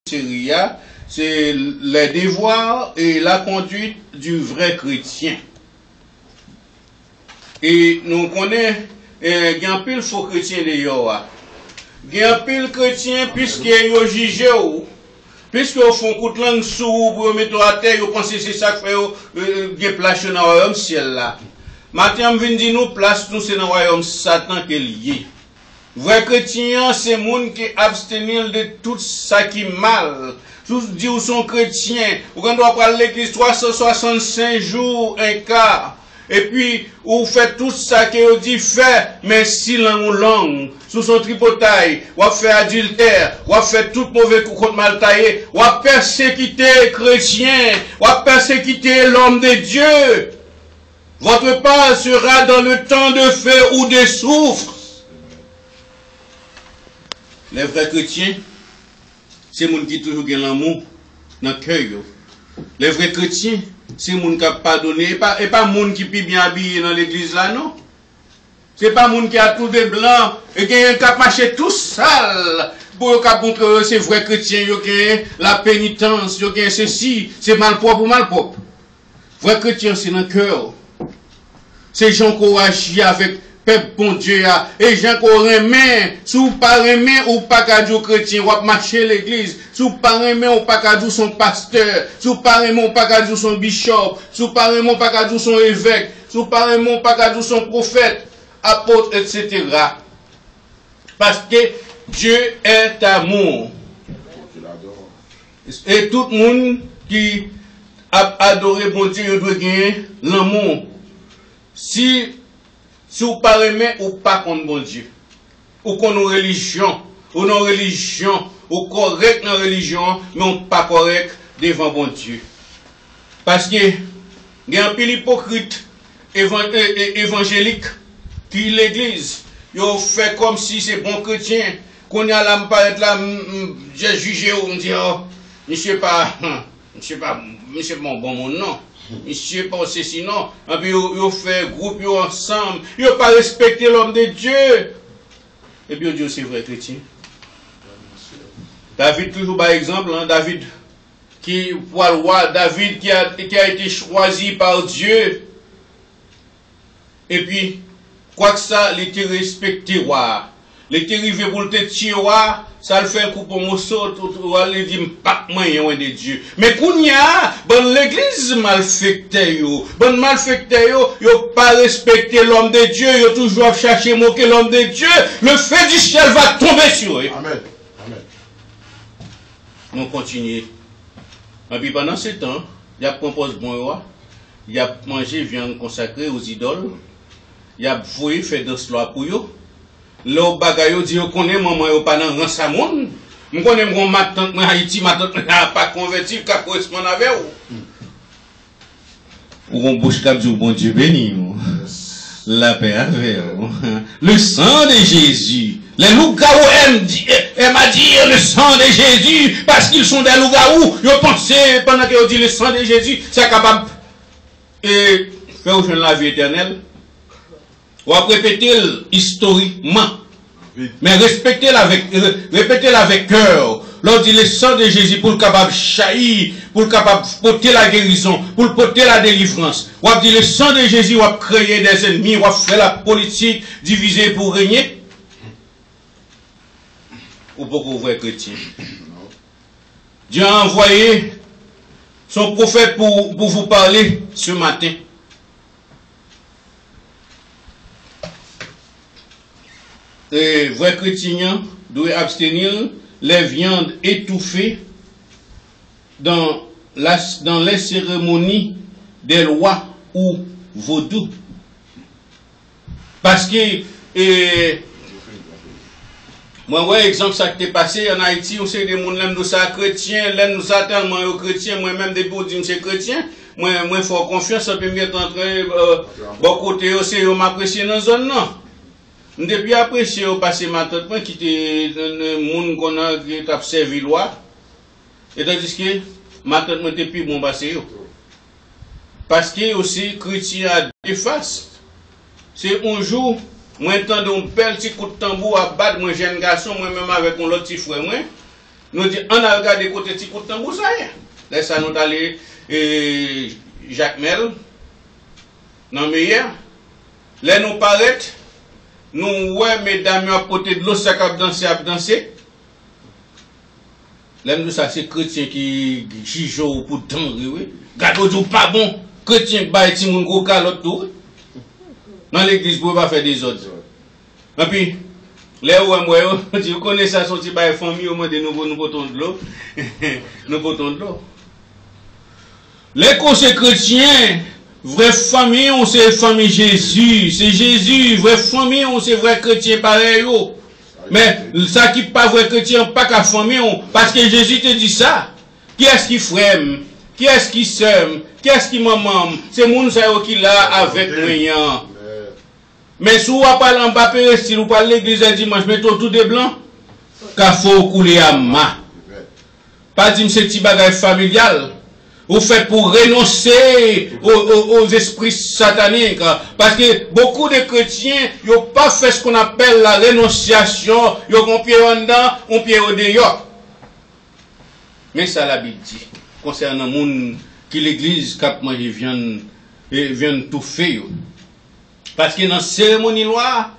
série, c'est les devoirs et la conduite du vrai chrétien. Et nous connaissons, il y a un pile faux chrétien d'ailleurs. Il y a un pile chrétien puisqu'ils ont jugé, puisqu'ils font coup de langue sous pour mettre à terre, ils pensent que c'est ça qui fait des places dans le royaume ciel là. Maintenant, je viens dire nous, place nous, c'est dans le royaume Satan qui est lié. Vrai chrétien, c'est le monde qui abstenir de tout ça qui est mal. Tous dit où sont chrétiens, ou quand on doit parler de l'église 365 jours, un quart. Et puis, vous faites tout ça que vous dit fait, mais si langue ou langue, sous son tripotail, ou fait adultère, ou fait tout mauvais coup contre mal taillé, ou persécuter chrétien, ou persécuter l'homme de Dieu. Votre part sera dans le temps de feu ou de souffre. Les vrais chrétiens, c'est les gens qui toujours ont l'amour dans le cœur. Les vrais chrétiens, c'est les gens qui ont pardonné. Et pas les gens qui sont bien habillés dans l'église là, non. C'est pas les gens qui ont tout de blanc et qui ont marché tout sale. Pour montrer que c'est vrais chrétiens, ils ont la pénitence, ils ont ceci, c'est mal propre ou mal propre. Vrais chrétiens, c'est dans le cœur. C'est gens qui ont agi avec peuple bon Dieu, et gens qui ont remis, si vous pas remis ou pas qu'à dire chrétien, ou marcher l'église, si vous pas remis ou pas qu'à dire son pasteur, si vous pas remis ou pas qu'à dire son bishop, si vous pas remis ou pas qu'à dire son évêque, si vous pas remis ou pas qu'à dire son prophète, apôtre, etc. Parce que Dieu est amour. Et tout le monde qui a adoré bon Dieu, il doit gagner l'amour. Si vous pas aimé ou pas contre bon Dieu, ou contre nos religions, ou non religion, ou correct dans la religion, mais on pas correct devant bon Dieu. Parce que il y a un peu hypocrite évangélique qui l'église, ils ont fait comme si c'est bon chrétien, qu'on y a là, paraître là, j'ai jugé, on dit, oh, monsieur pas bon monde, non. Monsieur pas ceci, non. Et puis, ils fait groupe, ils ensemble. Ils n'ont pas respecté l'homme de Dieu. Et puis, Dieu, c'est vrai chrétien. David, toujours par exemple, hein, David, qui a été choisi par Dieu. Et puis, quoi que ça, il était respecté, il était arrivé pour le tuer, ça le fait un coup pour mon saut, il dit, pas moyen de Dieu. Mais quand il y a, bon, l'église malfectée, bon, malfectée, yo pas respecté l'homme de Dieu, yo toujours cherché moquer l'homme de Dieu, le feu du ciel va tomber sur eux. Amen. Amen. On continue. Et puis pendant ce temps, il y a composé bon, il a mangé viande consacrée aux idoles, il a voué fait de cela pour eux. Là, bagayo dit, yo connaît maman yo pas dans ran sa monde. Je connais ma tante en Haïti, ma tante n'a pas converti, qui correspond avec vous. Ou on bouche cap du bon Dieu béni. La paix avec vous. Le sang de Jésus. Les loups-garous aiment à dire le sang de Jésus parce qu'ils sont des loups-garous. Ils pensent pendant qu'ils dit le sang de Jésus, c'est capable de faire la vie éternelle. Ou à répéter historiquement. Mais répétez-la avec cœur. L'on dit le sang de Jésus pour le capable chahi, pour le capable porter la guérison, pour le porter la délivrance. Ou à dire le sang de Jésus, ou à créer des ennemis, ou à faire la politique divisée pour régner. Ou beaucoup vrai chrétien. Dieu a envoyé son prophète pour vous parler ce matin. Les vrais chrétiens doivent abstenir les viandes étouffées dans les cérémonies des lois ou vaudou. Parce que, moi, ouais, exemple, ça qui est passé en Haïti, on sait des gens l'aiment nous ça chrétien, l'aiment nous ça tellement chrétien, moi-même des beaux dire c'est chrétien, moi, faut confiance, ça peut m'être entré, bon côté, c'est, on m'apprécie dans la zone, non. Depuis après, c'est au passé ma tante, qui était le monde qu'on a servi loi. Et tandis que ma tante était plus bon passé. Parce que aussi, chrétien a des faces. C'est un jour, moi, entendre un bel petit coup de tambour à battre, moi, jeune garçon, moi-même avec un autre petit frère, moi. nous dit, on a regardé côté petit coup de tambour, ça y est. Là, ça nous allé Jacques Mel, non mais hier, là nous paraît, nous, ouais, mesdames, à côté de l'eau, ça cap danser, à danser. Là, nous, ça, c'est chrétien qui joue pour tant, oui. Gado du pas bon, chrétien qui bat ti moun gros calotte tout. Dans l'église, pour pas faire des autres. Et puis, là où moi, vous connaissez ça, son petit bail famille, au moins de nous potons de l'eau. Nous potons de l'eau. Les conseils chrétiens, vraie famille, on c'est famille Jésus. C'est Jésus, vraie famille, on c'est vrai chrétien pareil. Mais ça qui pas vrai chrétien, pas qu'à famille, parce que Jésus te dit ça. Qui est-ce qui frère? Qui est-ce qui sème? Qui est-ce qui maman? C'est moun sa yo qui là avec moi. Mais si vous parlez en bas, si vous parlez l'église dimanche, mettez tout de blanc, car faut couler à ma. Pas dire c'est petit bagage familial. Vous faites pour renoncer aux esprits sataniques. Parce que beaucoup de chrétiens, ils n'ont pas fait ce qu'on appelle la renonciation. Ils ont un pied en dedans, un pied au dehors. Mais ça la Bible dit. Concernant le monde qui l'église, cap moi, ils viennent tout faire. Parce que dans la cérémonie noire,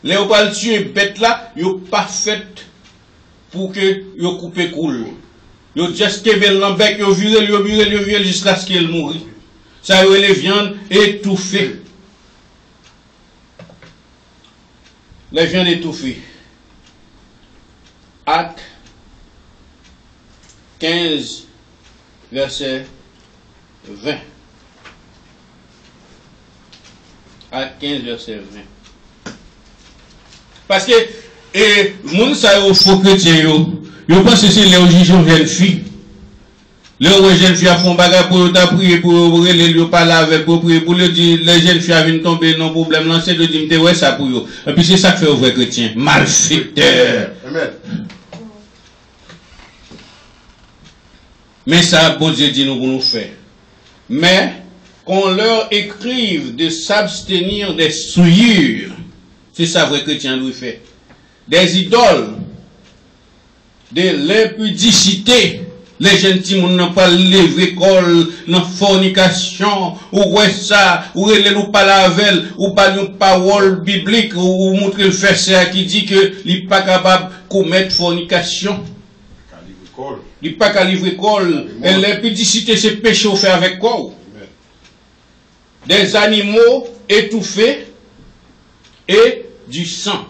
les ou pas tuer bête là, ils n'ont pas fait pour que ils coupent cool. Yo just kevel nan bec, yo virel jusqu'à ce qu'elle mourit. Ça yo les viandes étouffées. Les viandes étouffées. Acte 15, verset 20. Acte 15, verset 20. Parce que, moun sa yo faux chrétien yo, je pense que c'est les jeunes filles. Les jeunes filles font bagarre pour prier, pour les parler avec, pour prier, pour les dire, les jeunes filles viennent tomber dans le problème, c'est de dire, ouais, ça pour eux. Et puis c'est ça que fait au vrai chrétien. Malfaiteur. Amen. Mais ça, bon Dieu dit nous pour nous faire. Mais, qu'on leur écrive de s'abstenir des souillures, c'est ça vrai chrétien doit faire. Des idoles, de l'impudicité. Les jeunes petits n'ont pas l'école, dans fornication, ou ouais ça, ou les nous pas la veille, ou pas une parole biblique, ou montrer le verset qui dit que il n'est pas capable de commettre fornication. Il n'est pas qu'à livrer école. Et l'impudicité, c'est péché au fait avec quoi? Des animaux étouffés et du sang.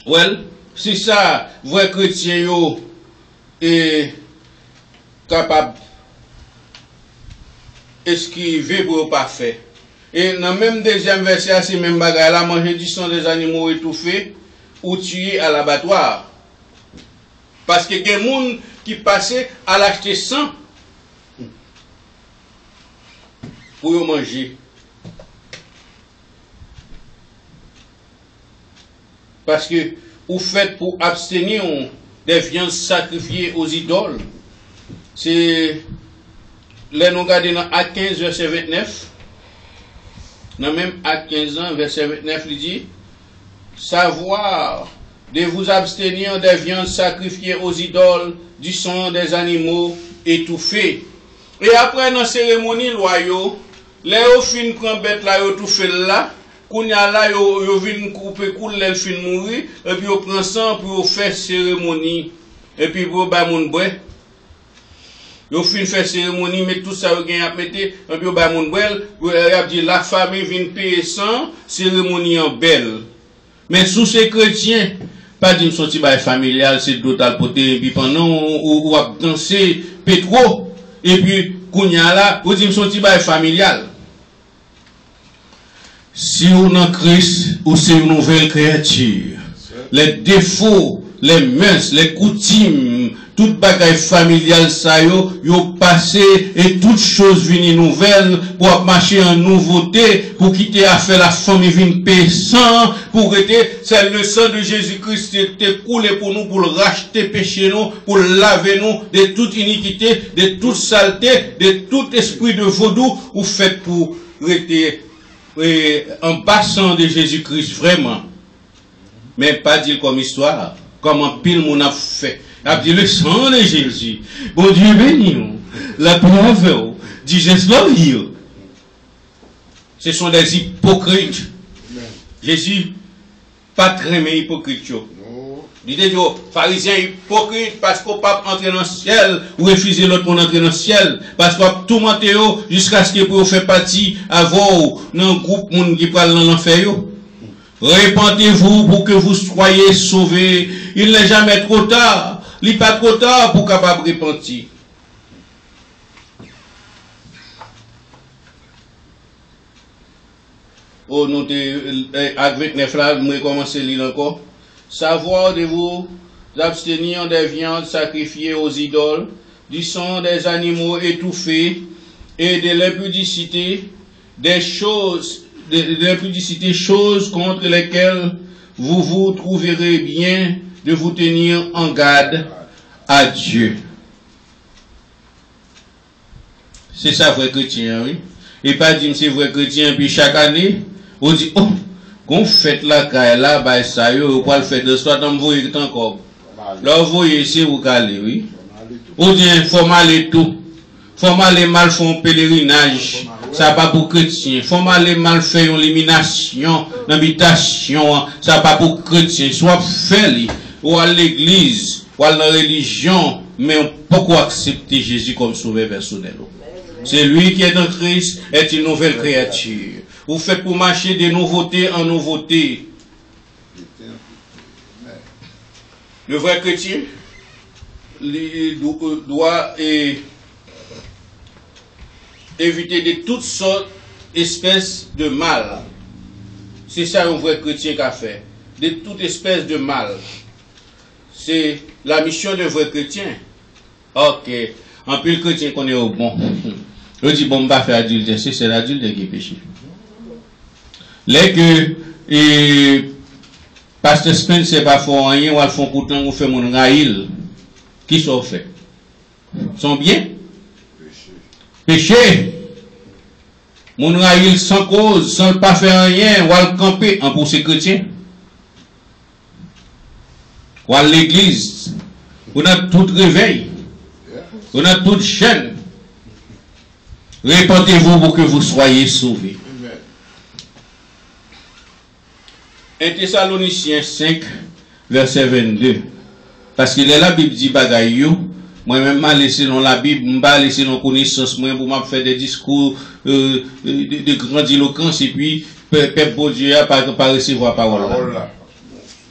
Well, c'est ça, vrai chrétien yo est capable esquiver pour pas faire. Et dans le même deuxième verset, c'est même bagaille là, manger du sang des animaux étouffés ou tués à l'abattoir. Parce que il y a des gens qui passaient à l'acheter sang pour manger. Parce que vous faites pour abstenir des viandes sacrifiées aux idoles. C'est, là nous regardons dans Acte 15, verset 29. Dans même Acte 15, verset 29, il dit, savoir de vous abstenir des viandes sacrifiées aux idoles, du sang des animaux étouffés. Et après, dans la cérémonie loyale, les fin prend bête là, étouffé là, qu'on y a là, yo vin couper coule, les fin mourir, et puis yo prend sang pour faire cérémonie, et puis pour ba moun boire. Yo fin faire cérémonie, mais tout ça yo gen a mettre, et puis yo ba moun boire, yo dit la famille vient payer sang, cérémonie en belle. Mais sous ces chrétiens, pas d'une sortie bail familiale, c'est total poté, et puis pendant ou a danser pétro, et puis kounya là, ou d'une sortie bail familiale. Si on en Christ, ou c'est une nouvelle créature, les défauts, les mœurs, les coutumes, toute bagaille familiale ça yo passé et toutes choses viennent nouvelles pour marcher en nouveauté, pour quitter à faire la famille vine paix sang, pour quitter, c'est le sang de Jésus-Christ qui était coulé pour nous, pour le racheter péché nous, pour laver nous de toute iniquité, de toute saleté, de tout esprit de vaudou, ou fait pour rester en passant de Jésus-Christ vraiment. Mais pas dire comme histoire. comment pile mon a fait. A dit le sang de Jésus. Bon Dieu béni. La paix avec vous. Jesus love you. Ce sont des hypocrites. Jésus, pas très mais hypocrite. Il dit aux pharisiens hypocrites parce qu'on ne peut pas entrer dans le ciel ou refuser l'autre pour entrer dans le ciel. Parce qu'on tout monter jusqu'à ce que vous fassiez partie avant dans un groupe qui parle dans l'enfer. Répentez-vous pour que vous soyez sauvés. Il n'est jamais trop tard. Il n'est pas trop tard pour capable de repentir. Oh, nous, avec 29 là, nous commençons à lire encore. Savoir de vous abstenir des viandes sacrifiées aux idoles, du sang des animaux étouffés et de l'impudicité, des choses, de l'impudicité, choses contre lesquelles vous vous trouverez bien de vous tenir en garde à Dieu. C'est ça, vrai chrétien, oui. Et pas dire c'est vrai chrétien, puis chaque année, on dit, oh, qu'on fait la caille là, bah, ça y est, on va le faire de soit on voyez encore. Là, vous voyez, c'est vous calez, oui. On dit, faut mal tout. Faut mal mal faire un pèlerinage. Ça pas pour chrétien. Faut mal mal faire une élimination, une habitation. Ça pas pour chrétien. Soit fait, ou à l'église, ou à la religion, mais on peut pas accepter Jésus comme sauveur personnel. C'est lui qui est en Christ, est une nouvelle créature. Vous faites pour marcher de nouveauté en nouveauté. Le vrai chrétien doit éviter de toutes sortes d'espèces de mal. C'est ça un vrai chrétien qu'a fait. De toute espèce de mal. C'est la mission d'un vrai chrétien. Ok. En plus, le chrétien qu'on est au bon. Je dis, bon, on va faire adulte. C'est l'adulte qui péché. Les que, Pasteur Spencer pas fait rien, ou font pourtant, ou fait mon raïl. Qui sont fait? Sont bien? Péché. Mon raïl sans cause, sans pas faire rien, ou al camper, en pour ces chrétiens. Ou à l'église. On a tout réveil. On a toute chaîne. Répentez-vous pour que vous soyez sauvés. 1 Thessaloniciens 5, verset 22. Parce que la Bible dit bagaille, moi-même, je laissé dans la Bible, je vais laisser dans connaissance, moi, pour me faire des discours de grandiloquence, et puis, Peuple bon Dieu n'a pas recevoir la parole là.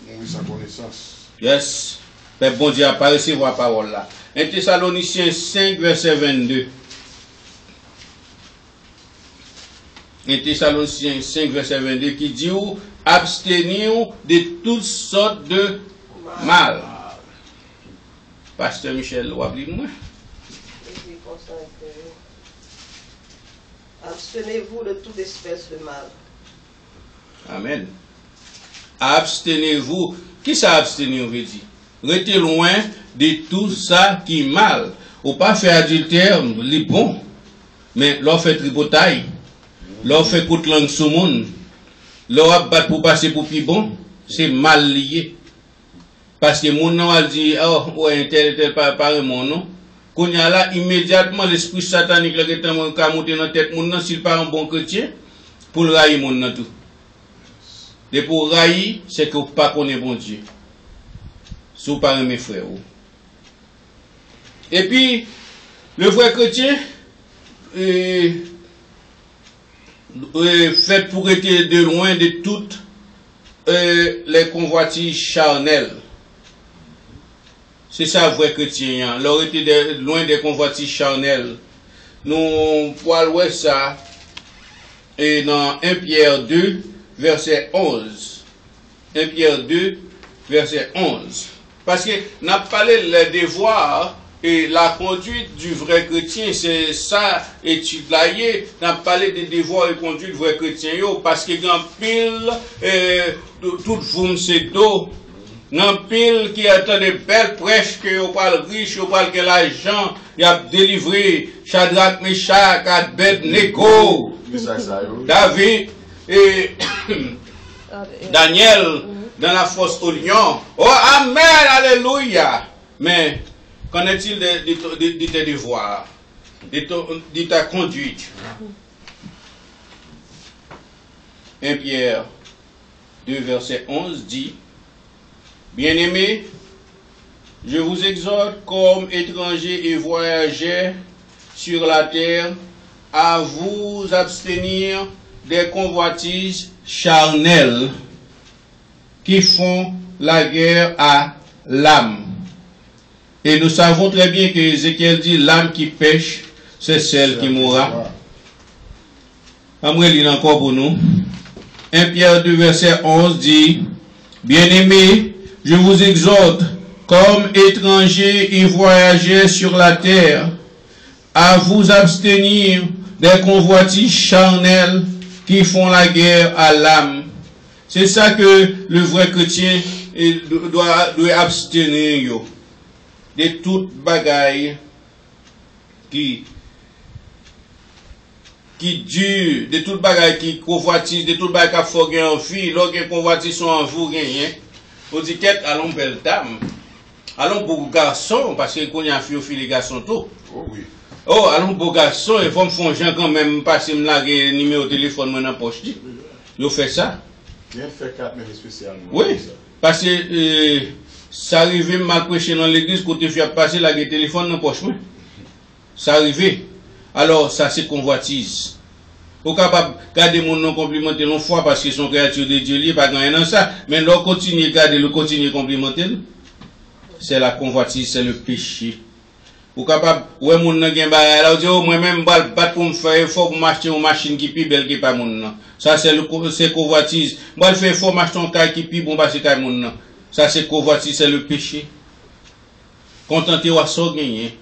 Oui, sa connaissance. Yes. Peuple bon Dieu n'a pas recevoir la parole là. 1 Thessaloniciens 5, verset 22. 1 Thessaloniciens 5, verset 22, qui dit abstenir de toutes sortes de mal. Pasteur Michel, oubliez-moi. Abstenez-vous de toute espèce de mal. Amen. Abstenez-vous. Qui ça abstenir veut dire? Restez loin de tout ça qui est mal. Ou pas faire adultère, les bons. Mais l'on fait tripotaille. L'on fait coup de langue sur le monde. L'on bat pour passer pour plus bon. C'est mal lié. Parce que mon nom a dit, oh, ouais, tel, pas mon nom. Qu'on y a là, immédiatement, l'esprit satanique, là, qui est monté dans la tête, mon nom, s'il pas un bon chrétien, pour le railler, mon nom, tout. Et pour railler, c'est que vous pas connaissez bon Dieu. Sous par mes frères. Et puis, le vrai chrétien, fait pour être de loin de toutes les convoitises charnelles. C'est ça, vrai chrétien. Leur était loin des convoitises charnelles. Nous pouvons ça et dans 1 Pierre 2, verset 11. 1 Pierre 2, verset 11. Parce que nous avons parlé des devoirs et la conduite du vrai chrétien, c'est ça, étude là, nous avons parlé des devoirs et conduite du vrai chrétien, parce que dans pile, tout vous c'est d'eau. Nan pile qui attend de belles prêches que vous parlez riche, vous parlez que l'argent, il a délivré Shadrach, Meshach, Abednego, David, et Daniel dans la fosse au lion. Oh, amen, alléluia. Mais qu'en est-il de tes devoirs, de ta conduite? 1 Pierre 2, verset 11 dit, bien-aimés, je vous exhorte comme étrangers et voyageurs sur la terre à vous abstenir des convoitises charnelles qui font la guerre à l'âme. Et nous savons très bien que Ézéchiel dit l'âme qui pêche, c'est celle qui mourra. Amré encore pour nous. 1 Pierre 2, verset 11 dit, bien-aimés, je vous exhorte, comme étrangers et voyageurs sur la terre, à vous abstenir des convoitises charnelles qui font la guerre à l'âme. C'est ça que le vrai chrétien doit abstenir de toute bagaille qui dure, de toute bagaille qui convoitise, de toute bagaille qui faut gagner en vie, lorsque convoitise sont en vous gagner. On dit qu'être allons belle dame. Allons beau garçon, parce que qu'on y a fille les garçons tout. Oh oui. Oh, allons beau garçon, il faut me faire gens quand même, passer me laguer numéro de téléphone dans la poche. Yo fait ça. Bien fait 4 mais spécialement. Oui, parce que ça arrivait mal prêcher dans l'église, côté fait passer la téléphone dans la poche. Ça arrivait. Alors, ça c'est convoitise. Au capable de garder mon nom complimenter une fois parce qu'ils sont créatures de Dieu, il n'y a pas gagné dans ça. Mais l'on continue à garder, l'on continue à complimenter. C'est la convoitise, c'est le péché. Ou capable, ouais, mon nan gen bagay la, ou dit, oh, moi-même, bat pour me faire effort pour m'acheter une machine qui pi belle qui pas mon nan. Ça, c'est convoitise. Moi, je fais effort pour m'acheter un caille qui pi bon, parce que c'est mon nan. Ça, c'est convoitise, c'est le péché. Contenter ou à ça gagner.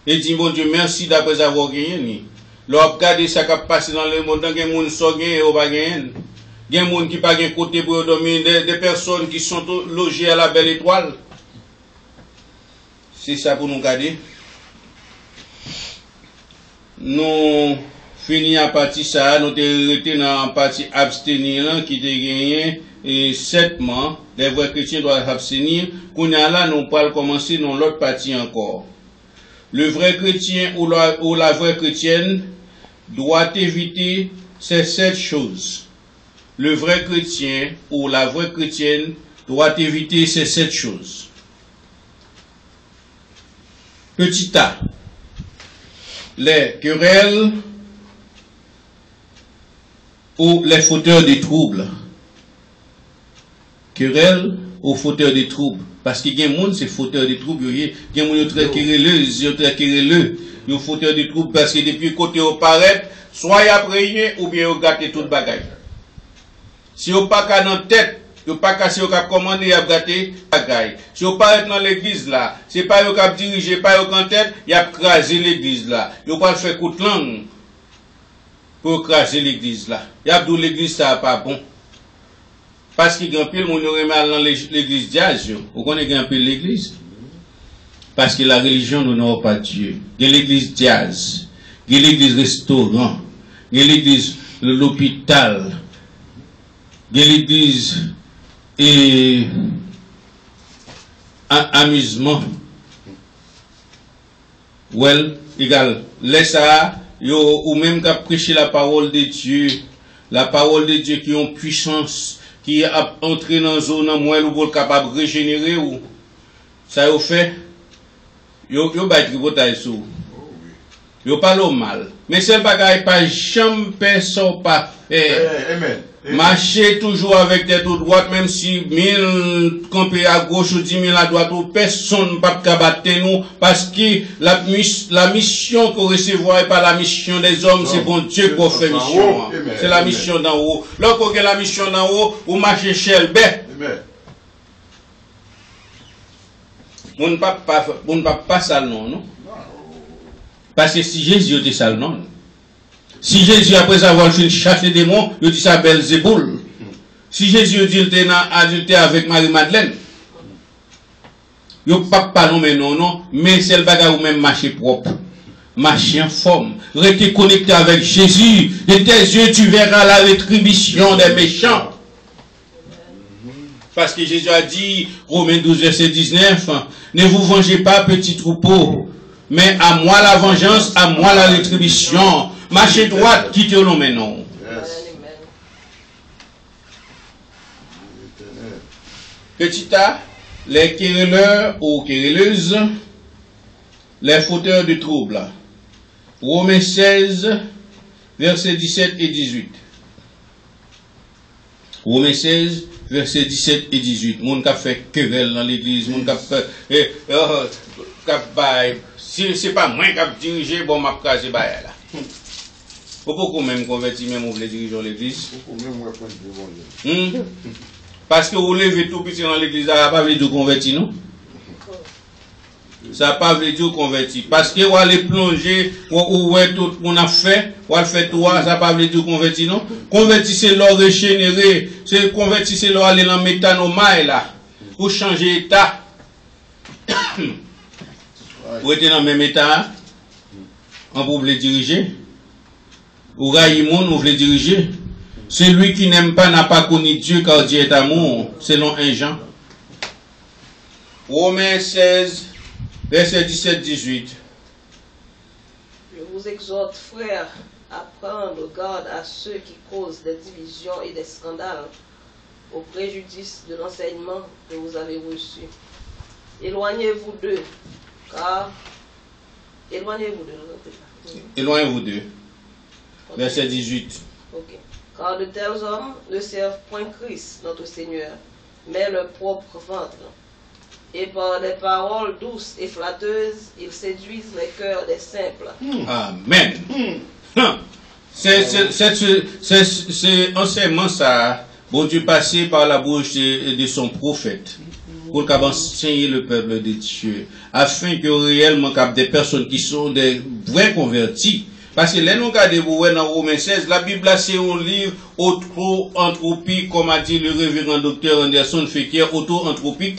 Et dit, bon Dieu, merci d'après avoir gagné. L'on regarde ça qui passe dans le monde, il y a des gens qui sont gagnés ou pas gagnés. Il y a des gens qui n'ont pas de côté pour dormir, des personnes qui sont logées à la belle étoile. C'est ça pour nous garder. Nous finissons à partir de ça, nous sommes restés dans la partie abstenir qui a gagné et 7 mois. Les vrais chrétiens doivent abstenir. Qu'on a là, nous pourrons commencer dans l'autre partie encore. Le vrai chrétien ou la vraie chrétienne doit éviter ces 7 choses. Le vrai chrétien ou la vraie chrétienne doit éviter ces 7 choses. Petit a, les querelles ou les fauteurs de troubles. Querelles ou fauteurs de troubles. Parce qu'il y a des gens, c'est fauteurs de troubles. Il y a des gens qui sont très querelleux. Ils sont fauteurs de troubles parce que depuis côté au paraît, soit ils apprennent ou bien ils gâtent toute bagaille. Si vous n'avez pas dans tête, vous n'avez pas cassé au cap commandé, vous avez gâté bagaille. Si vous n'avez pas dans l'église là, c'est pas vous qui avez dirigé, pas vous en tête, vous avez crasé l'église là. Vous n'avez pas fait coup de langue pour craser l'église là. Vous avez dit l'église ça n'est pas bon. Parce qu'il y a un peu de monde qui est mal dans l'église jazz. Vous connaissez un peu l'église? Parce que la religion n'honore pas Dieu. Il y a l'église jazz, il y a l'église restaurant, il y a l'église l'hôpital, il y a l'église amusement. Well, égal, laisse ça, ou même qu'à prêcher la parole de Dieu qui ont puissance, qui a entré dans une zone en moelle ou pour capable de régénérer ou ça vous fait yo battre bataille sous yo parle mal mais c'est bagaille pas jamais personne pas faire Amen. Marcher toujours avec tête droite, même si 1000 campés à gauche ou 10 000 à droite, ou personne ne peut pas nous, parce que la mission qu'on recevra n'est pas la mission des hommes, c'est bon Dieu qu'on fait mission. C'est la mission d'en haut. Lorsqu'on a la mission d'en haut, ou marcher chez le bête. On ne peut pas ça le nom, non? Parce que si Jésus était ça le nom, si Jésus, après avoir fait chasser des démons, il dit ça Belzéboul. Si Jésus dit qu'il était adulté avec Marie-Madeleine, il n'y a pas non, mais c'est le bagage ou même marcher propre, marcher en forme, rester connecté avec Jésus, de tes yeux tu verras la rétribution des méchants. Parce que Jésus a dit, Romains 12, verset 19, ne vous vengez pas, petits troupeaux, mais à moi la vengeance, à moi la rétribution. Marchez droite, quittez l'homme maintenant. Petit a, les querelleurs ou querelleuses, les fauteurs de troubles. Romains 16, versets 17 et 18. Romains 16, versets 17 et 18. Moun qui a fait querelle dans l'église, moun qui a fait, si c'est pas moi qui a dirigé, bon, m'a casé bail là. Pourquoi même converti, même vous voulez diriger l'église? Parce que vous levez tout petit dans l'église, ça n'a pas voulu dire converti, non? Ça n'a pas voulu dire converti. Parce que vous allez plonger, ou tout ce qu'on a fait, ou allez faire tout, ça n'a pas voulu dire converti, non? Converti, c'est l'or régénéré. C'est converti, c'est l'or aller dans le métanomai, là. Pour changer d'état. Vous êtes dans le même état, on vous voulez diriger. Ou Raïmon, vous voulez diriger. Celui qui n'aime pas n'a pas connu Dieu car Dieu est amour, selon 1 Jean. Romains 16, verset 17-18. Je vous exhorte, frères, à prendre garde à ceux qui causent des divisions et des scandales au préjudice de l'enseignement que vous avez reçu. Éloignez-vous d'eux, car... Éloignez-vous d'eux. Éloignez-vous d'eux. Verset 18. Ok. Car de tels hommes ne servent point Christ, notre Seigneur, mais leur propre ventre. Et par des paroles douces et flatteuses, ils séduisent les cœurs des simples. Amen. C'est enseignement ça, bon Dieu passé par la bouche de son prophète, pour qu'il enseigner le peuple de Dieu, afin que réellement des personnes qui sont des vrais convertis. Parce que là, nous regardons dans Romains 16, la Bible, c'est un livre auto-anthropique, comme a dit le révérend docteur Anderson Fekir, auto-anthropique.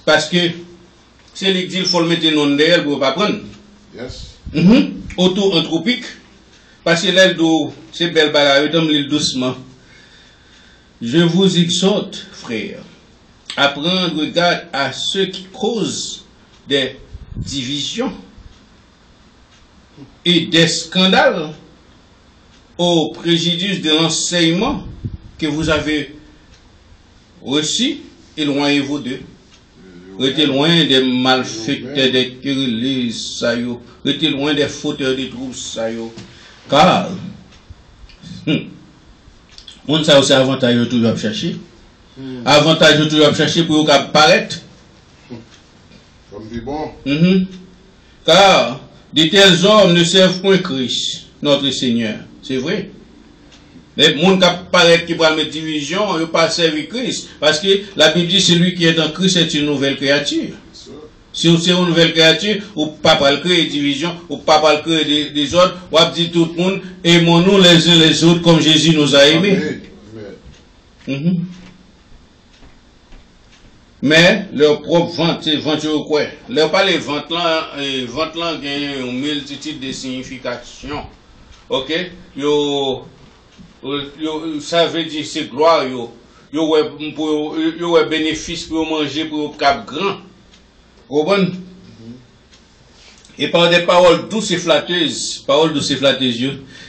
Parce que c'est lui qui dit qu'il faut le mettre dans le derrière pour ne pas prendre. Yes. Auto-anthropique. Parce que là, c'est belle bagarre, on lit doucement. Je vous exhorte, frères, à prendre garde à ceux qui causent des divisions et des scandales au préjudice de l'enseignement que vous avez reçu. Éloignez-vous d'eux. Restez loin des malfaiteurs, des querelleurs, restez loin des fauteurs de troubles, car on sait aussi avantage toujours à chercher. Avantage toujours à chercher pour apparaître. Comme dit bon. Car de tels hommes ne servent point Christ, notre Seigneur. C'est vrai. Les gens qui apparaissent qui prennent mes divisions, ils ne pas servir Christ. Parce que la Bible dit celui qui est en Christ est une nouvelle créature. Si vous êtes une nouvelle créature, vous ne pouvez pas créer des divisions, vous ne pouvez pas créer des autres, vous pouvez dire tout le monde, aimons-nous les uns les autres comme Jésus nous a aimés. Mais leur propre vente, c'est vente quoi? Leur pas les ventes là, gagnent une multitude de significations. Ok? Ça veut dire c'est gloire, yo bénéfice pour manger pour cap grand. Et par des paroles douces et flatteuses,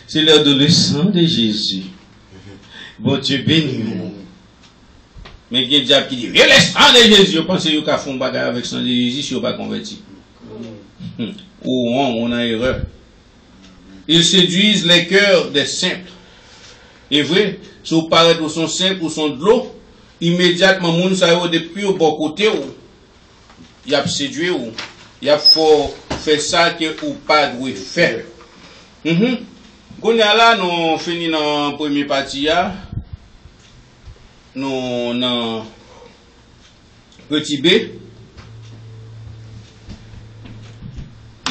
c'est l'heure de le sang de Jésus. Bon Dieu béni. Mais il y a des diables qui disent, viens le sang de Jésus. Je pense que vous avez fait un bagage avec le sang de Jésus si vous n'êtes pas converti. Ou on a erreur. Ils séduisent les cœurs des simples. Et vrai, si vous paraît ou sont simples ou sont de l'eau, immédiatement, moun sa yo depuis au bon côté ou, y a séduit ou, y a faut faire ça que ou pas doit faire. Quand là, nous finissons dans la première partie, nous dans petit B,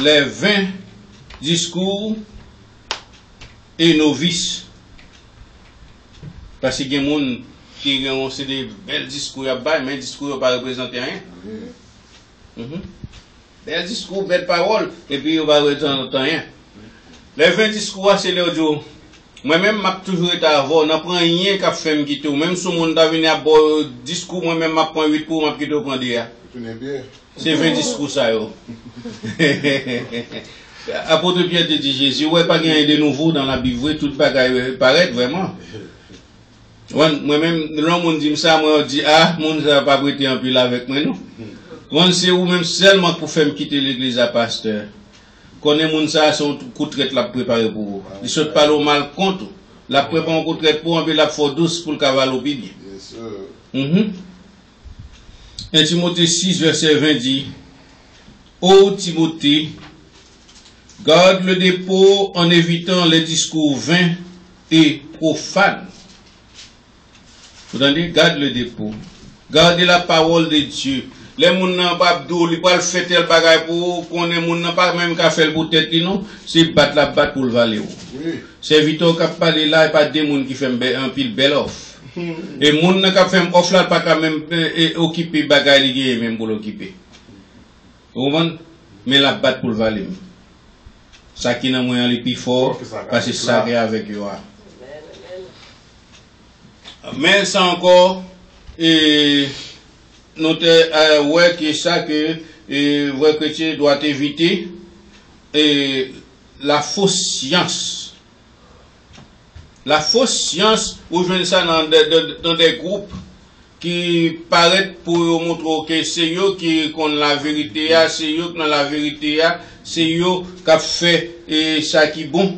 les 20 discours et novices. Parce qu'il y a des gens qui ont des belles discours, mais les discours ne pas représenter rien. Belles discours, belles paroles, et puis ils ne représenter rien. Les 20 discours, c'est l'audio. Moi-même, m'a toujours été avant, n'a prend rien qu'à faire me quitter. Même si mon monde venu à boire discours, moi-même, m'a prend 8 pour m'a quitter au prendre. C'est 20 discours ça, yo. Apôtre Pierre te dit Jésus, ouais, pas rien de nouveau dans la Bible, tout bagaille paraît vraiment. Moi-même, l'homme dit ça, moi, dit, ah, mon n'a pas prêté un pile avec moi, non. Moi, c'est ou même seulement pour faire me quitter l'église à pasteur. Connaît mon ça, son coup de traite l'a préparé pour vous. Il saute pas au mal compte. La prépare un coup de traite pour un peu la faute douce pour le cavale au pied. 1 Timothée 6, verset 20 dit, ô Timothée, garde le dépôt en évitant les discours vains et profanes. Vous entendez? Garde le dépôt. Gardez la parole de Dieu. Les gens n'ont pas d'eau, ils peuvent faire tel bagage pour qu'on ait gens n'ont pas même qu'à faire pour tête, non? C'est battre la batte pour le valer. C'est vite qu'on parler là, et pas des gens qui font un pile belle offre. Et les gens qui font offre là, pas quand même occuper bagage, même pour l'occuper. Vous comprenez? Mais la batte pour le valer. Ça qui n'a moyen le plus fort, parce que ça est avec eux. Mais c'est encore, ouais, que ça que vrai chrétien doit éviter la fausse science. La fausse science, vous jouez ça dans des groupes qui paraissent pour montrer que c'est eux qui ont la vérité, c'est eux qui ont la vérité, c'est eux qui ont fait ça qui est bon,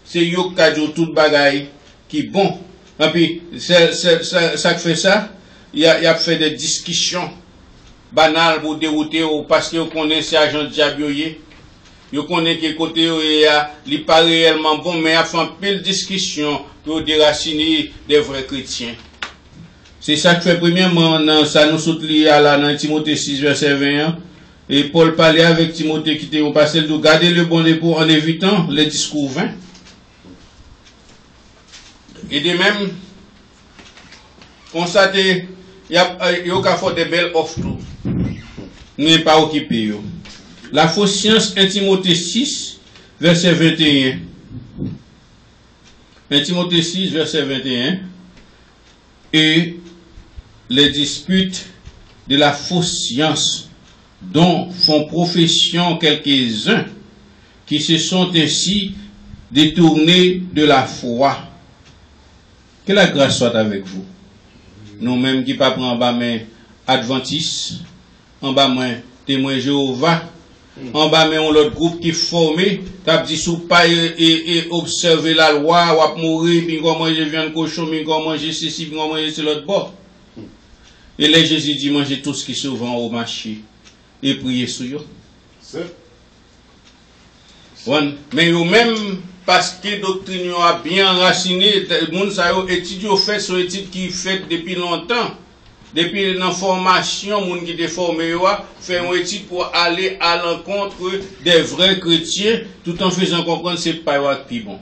c'est eux qui ont dit tout bagaille qui est bon. Et puis, ça qui fait ça, il a fait des discussions banales pour dérouter parce que vous connaissez agent diabioyer. Vous connaissez que côté il pas réellement bon, mais il a fait un peu de discussion pour déraciner des vrais chrétiens. C'est ça que fait premièrement, ça nous saute là dans Timothée 6, verset 21. Et Paul parlait avec Timothée qui était au passé de garder le bon dépôt en évitant les discours vains. Et de même, constater, il y a fait des belles offres. N'est pas occupé. La fausse science, 1 Timothée 6, verset 21. 1 Timothée 6, verset 21. Et les disputes de la fausse science, dont font profession quelques-uns, qui se sont ainsi détournés de la foi. Que la grâce soit avec vous. Nous-mêmes qui pas prendre en bas main adventistes, en bas main témoins Jéhovah, en bas main on l'autre groupe qui formé, qui a dit sous pas et observer la loi, ou à mourir, puis comment manger viande cochon, puis comment manger ceci, puis comment manger l'autre bord. Et là Jésus dit manger tout ce qui se vend au marché et prier sur eux. Mais eux-mêmes, parce que doctrine a bien enraciné, les gens étudient fait sur études qui fait depuis longtemps. Depuis la formation, les gens qui sont formés fait une étude pour aller à l'encontre des vrais chrétiens, tout en faisant comprendre que ce n'est pas eux qui bon.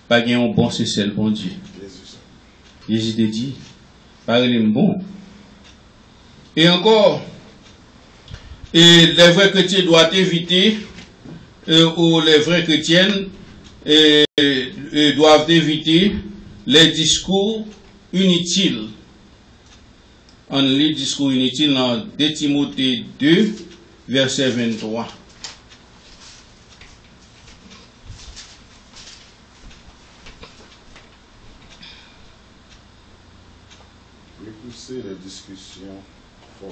Pas bien bon, c'est le bon Dieu. Jésus te dit, parlez bon. Et encore, les vrais chrétiens doivent éviter, ou les vraies chrétiennes doivent éviter les discours inutiles. On lit discours inutiles dans 2 Timothée 2, verset 23. Repousser les discussions folles,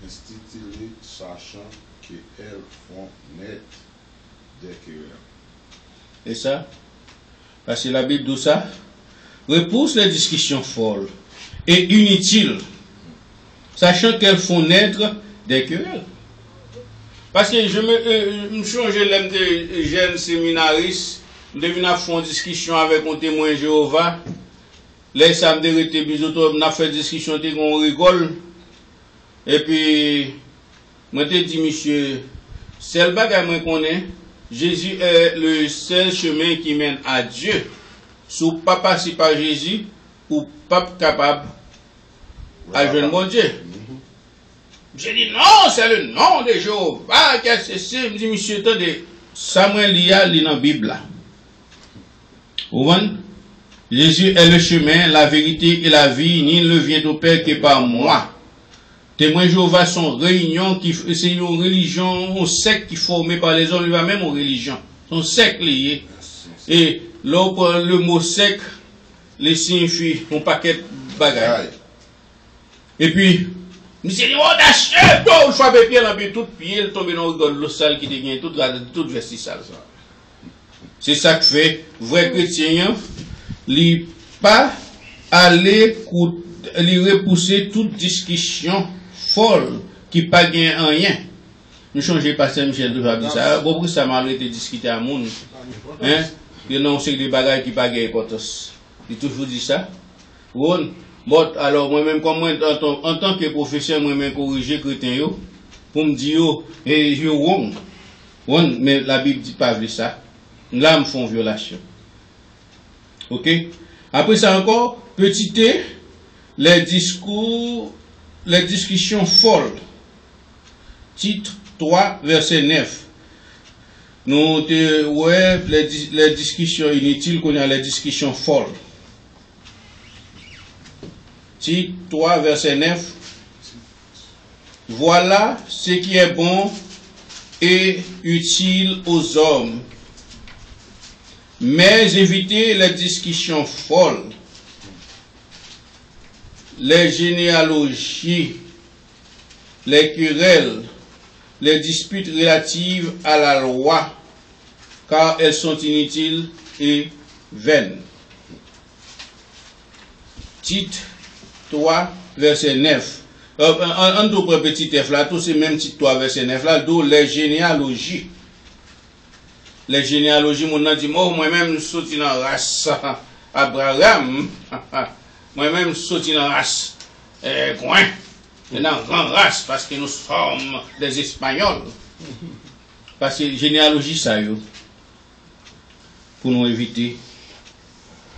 instituer sachant qu'elles font naître des querelles. Et ça? Parce que la Bible dit ça. Repousse les discussions folles et inutiles, sachant qu'elles font naître des querelles. Parce que je me change l'âme de jeunes séminaristes, je devine faire une discussion avec un témoin Jéhovah. Là, ça me déroute, on a fait une discussion, on rigole. Et puis, moi, je dis, monsieur, c'est le bagage que je connais. Jésus est le seul chemin qui mène à Dieu. Si vous ne pas passer par Jésus, ou pas capable à joindre mon Dieu. J'ai dit non, c'est le nom de Jéhovah. Qu'est-ce que c'est? Je dis, monsieur, attendez, Samuel y a dans la Bible là. Vous voyez? Jésus est le chemin, la vérité et la vie. Nul ne vient au Père que par moi. Témoins Jéhovah sont réunions c'est une religion, une secte qui est formée par les hommes, il va même aux religions. Sont sectes liées. Et là, le mot secte, les signifie un paquet de bagages. Et puis, monsieur dit, audacieux, tout, je fais pied dans le tout pied, il tombe dans le sale qui devient tout vesti sale. C'est ça que fait, vrai chrétien, il pas aller repousser toute discussion folle qui pas gagne en rien. Nous changeons pasteur Michel de dire ça. Bon, pour ça m'a été discuté à monde. Hein? Il y a des bagages qui pas gagne importance. Il toujours dit ça. Bon, alors moi-même comme moi en tant que professeur moi-même corriger chrétien pour me dire yo wrong. Bon, mais la Bible dit pas ça. Là me font violation. OK? Après ça encore, petit t, les discussions folles. Titre 3, verset 9. Nous, ouais, les discussions inutiles qu'on a, les discussions folles. Titre 3, verset 9. Voilà ce qui est bon et utile aux hommes. Mais évitez les discussions folles, les généalogies, les querelles, les disputes relatives à la loi, car elles sont inutiles et vaines. Titre 3, verset 9. En tout petit F là, tout c'est même titre 3, verset 9 là, d'où les généalogies. Les généalogies, mon nom dit, moi-même, je suis dans la race Abraham. Moi-même, je suis dans la race Coin. Dans la grande race, parce que nous sommes des Espagnols. Parce que généalogie, ça y est. Pour nous éviter.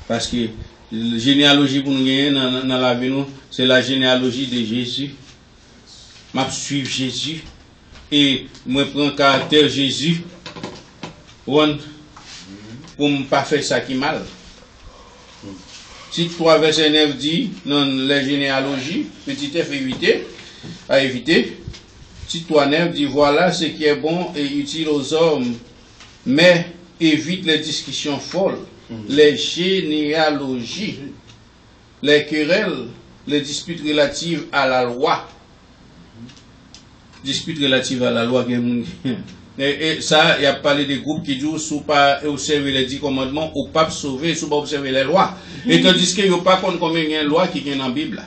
Parce que la généalogie pour nous gagner dans la vie, c'est la généalogie de Jésus. Je suis Jésus. Et moi, je prends le caractère Jésus. Pour ne pas faire ça qui mal. Titre 3, verset 9 dit, dans les généalogies, petit f éviter, à éviter. Titre 3, 9 dit, voilà ce qui est bon et utile aux hommes, mais évite les discussions folles, les généalogies, les querelles, les disputes relatives à la loi. Disputes relatives à la loi, et ça, il y a parlé des groupes qui disent, sous pas observer les 10 commandements, ou pas sauver, sous pas observer les lois. Et tandis qu'il n'y a pas combien de lois qui sont dans la Bible.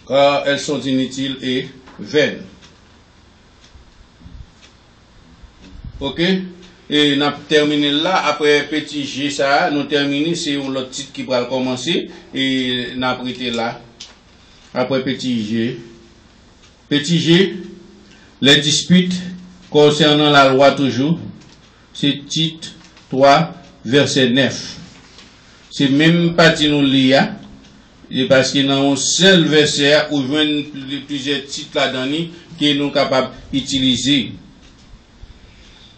Car elles sont inutiles et vaines. Ok? Et nous avons terminé là, après petit G, ça, nous terminons, c'est l'autre titre qui va commencer, et nous avons arrêté là. Après petit G. Petit G. Les disputes concernant la loi toujours, c'est titre 3, verset 9. C'est même pas dit nous lire, parce qu'il y a un seul verset où je vois plusieurs titres là-dedans que nous sommes capables d'utiliser.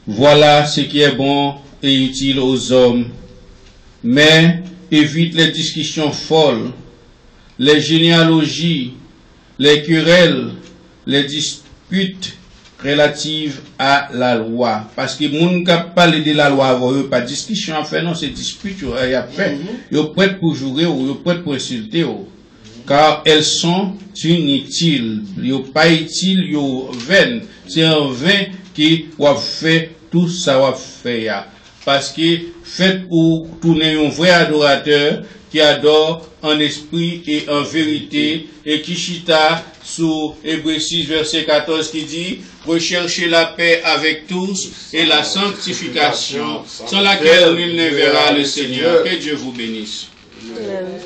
Voilà ce qui est bon et utile aux hommes, mais évite les discussions folles, les généalogies, les querelles, les disputes relatives à la loi. Parce que les gens qui parlent de la loi, ils n'ont pas de discussion à faire, non, c'est dispute, ils ont fait. Ils sont prêts pour jouer ou ils sont prêts pour insulter. Car elles sont inutiles. Ils ne sont pas utiles, ils sont vaines. C'est un vain qui va faire tout ça va faire. Parce que faites pour tourner un vrai adorateur qui adore en esprit et en vérité, et qui chita sous Hébreux 6, verset 14, qui dit, recherchez la paix avec tous et la sanctification, sans laquelle nul ne verra le Seigneur. Que Dieu vous bénisse. Amen.